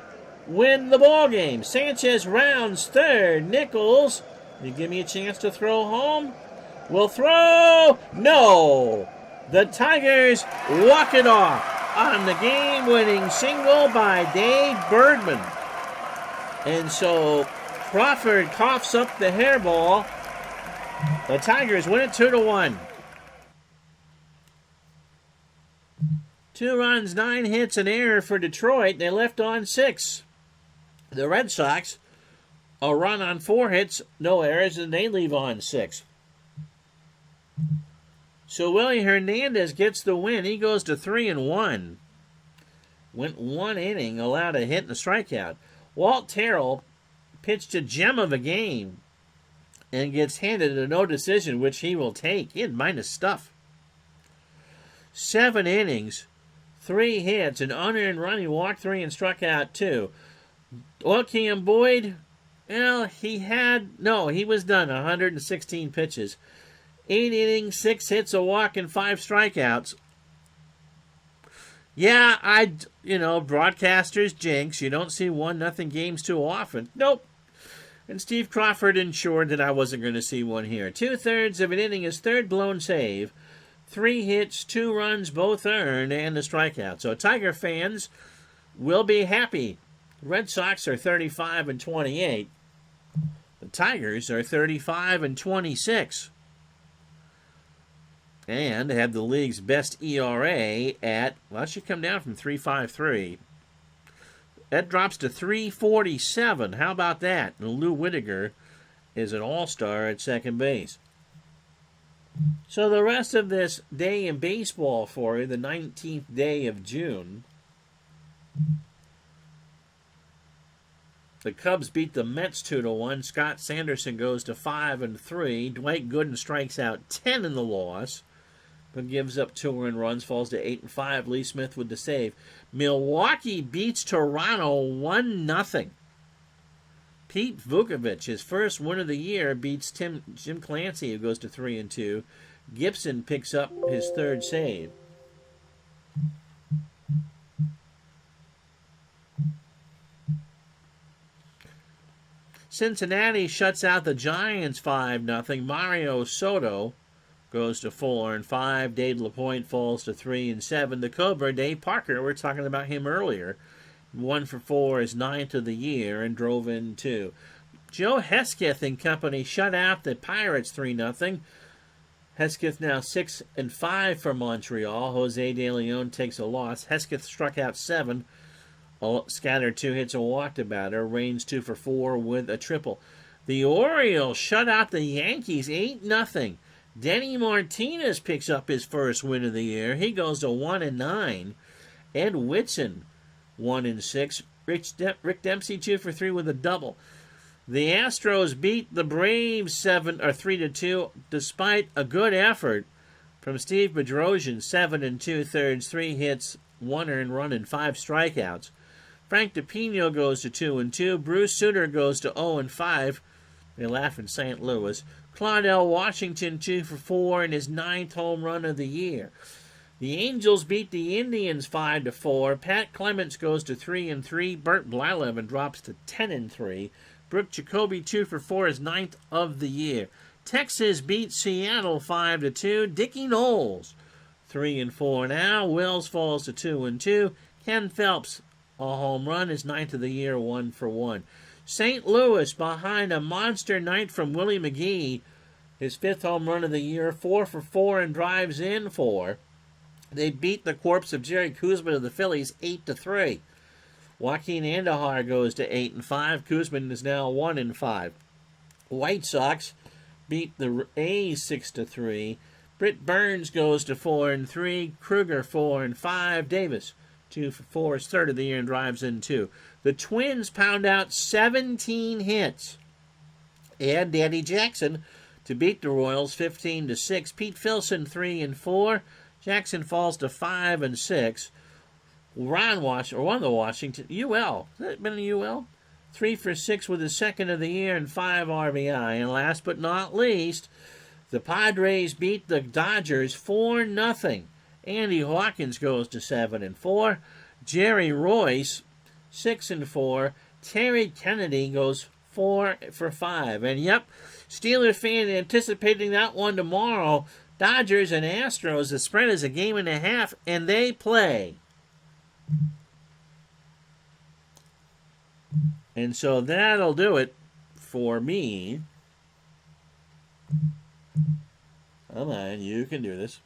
win the ball game. Sanchez rounds third. Nichols, you give me a chance to throw home? Will throw. No! The Tigers walk it off on the game-winning single by Dave Bergman. And so Crawford coughs up the hairball. The Tigers win it 2-1. 2 runs, 9 hits, an error for Detroit. They left on 6. The Red Sox, a run on 4 hits, no errors, and they leave on 6. So Willie Hernandez gets the win. He goes to 3-1. Went 1 inning, allowed a hit and a strikeout. Walt Terrell pitched a gem of a game and gets handed a no decision, which he will take. He had minus stuff. 7 innings, 3 hits, an unearned run. He walked 3 and struck out 2. Cam Boyd, well, he was done. 116 pitches. 8 innings, 6 hits, a walk, and 5 strikeouts. Yeah, broadcasters jinx. You don't see 1-0 games too often. Nope. And Steve Crawford ensured that I wasn't going to see one here. 2/3 of an inning, his third blown save. 3 hits, 2 runs, both earned, and a strikeout. So Tiger fans will be happy. Red Sox are 35-28. The Tigers are 35-26. And have the league's best ERA at, well, that should come down from 3.53. That drops to 3.47. How about that? And Lou Whitaker is an all-star at second base. So the rest of this day in baseball for you, the 19th day of June. The Cubs beat the Mets 2-1. Scott Sanderson goes to 5-3. Dwight Gooden strikes out 10 in the loss, but gives up 2 earned runs, falls to 8-5. Lee Smith with the save. Milwaukee beats Toronto 1-0. Pete Vukovich, his first win of the year, beats Jim Clancy, who goes to 3-2. Gibson picks up his third save. Cincinnati shuts out the Giants 5-0. Mario Soto goes to 4-5. Dave LaPointe falls to 3-7. The Cobra, Dave Parker, we're talking about him earlier, 1 for 4, is 9th of the year and drove in 2. Joe Hesketh and company shut out the Pirates 3-0. Hesketh now 6-5 for Montreal. Jose De Leon takes a loss. Hesketh struck out 7. Scattered 2 hits and walked a batter. Reigns 2 for 4 with a triple. The Orioles shut out the Yankees 8-0. Denny Martinez picks up his first win of the year. He goes to 1-9. Ed Whitson 1-6. Rick Dempsey 2 for 3 with a double. The Astros beat the Braves 3-2, despite a good effort from Steve Bedrosian. 7 2/3, 3 hits, 1 earned run, and 5 strikeouts. Frank DePino goes to 2-2. Bruce Sutter goes to 0-5. They laugh in St. Louis. Claudell Washington 2 for 4 in his 9th home run of the year. The Angels beat the Indians 5-4. Pat Clements goes to 3-3. Bert Blyleven drops to 10-3. Brooke Jacoby 2 for 4, his 9th of the year. Texas beat Seattle 5-2. Dickie Knowles 3-4 now. Wells falls to 2-2. Ken Phelps, a home run, his 9th of the year, 1 for 1. St. Louis behind a monster night from Willie McGee, his 5th home run of the year, 4 for 4 and drives in 4. They beat the corpse of Jerry Koosman of the Phillies 8-3. Joaquin Andujar goes to 8-5. Koosman is now 1-5. White Sox beat the A's 6-3. Britt Burns goes to 4-3. Kruger 4-5. Davis 2 for 4, his third of the year, and drives in 2. The Twins pound out 17 hits. And Danny Jackson to beat the Royals 15-6. Pete Filson 3-4. Jackson falls to 5-6. One of the Washington UL. Has that been a UL? 3 for 6 with his second of the year and 5 RBI. And last but not least, the Padres beat the Dodgers 4-0. Andy Hawkins goes to 7-4. Jerry Royce 6-4. Terry Kennedy goes 4 for 5. And yep, Steeler fan anticipating that one tomorrow. Dodgers and Astros, the spread is a 1.5, and they play. And so that'll do it for me. Come on, you can do this.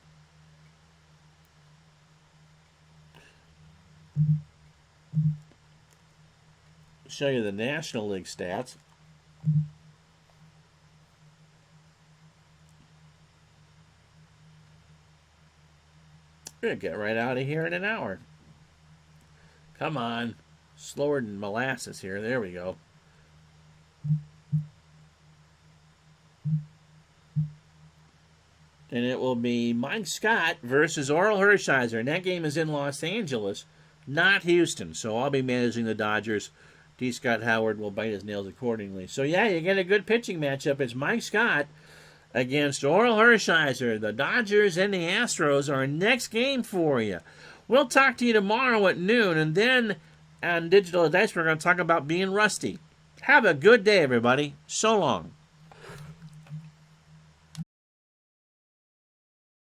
Show you the National League stats. We're going to get right out of here in an hour. Come on. Slower than molasses here. There we go. And it will be Mike Scott versus Oral Hershiser. And that game is in Los Angeles, not Houston. So I'll be managing the Dodgers. D. Scott Howard will bite his nails accordingly. So yeah, you get a good pitching matchup. It's Mike Scott against Oral Hershiser. The Dodgers and the Astros are next game for you. We'll talk to you tomorrow at noon, and then on Digital Dice we're going to talk about being rusty. Have a good day, everybody. So long.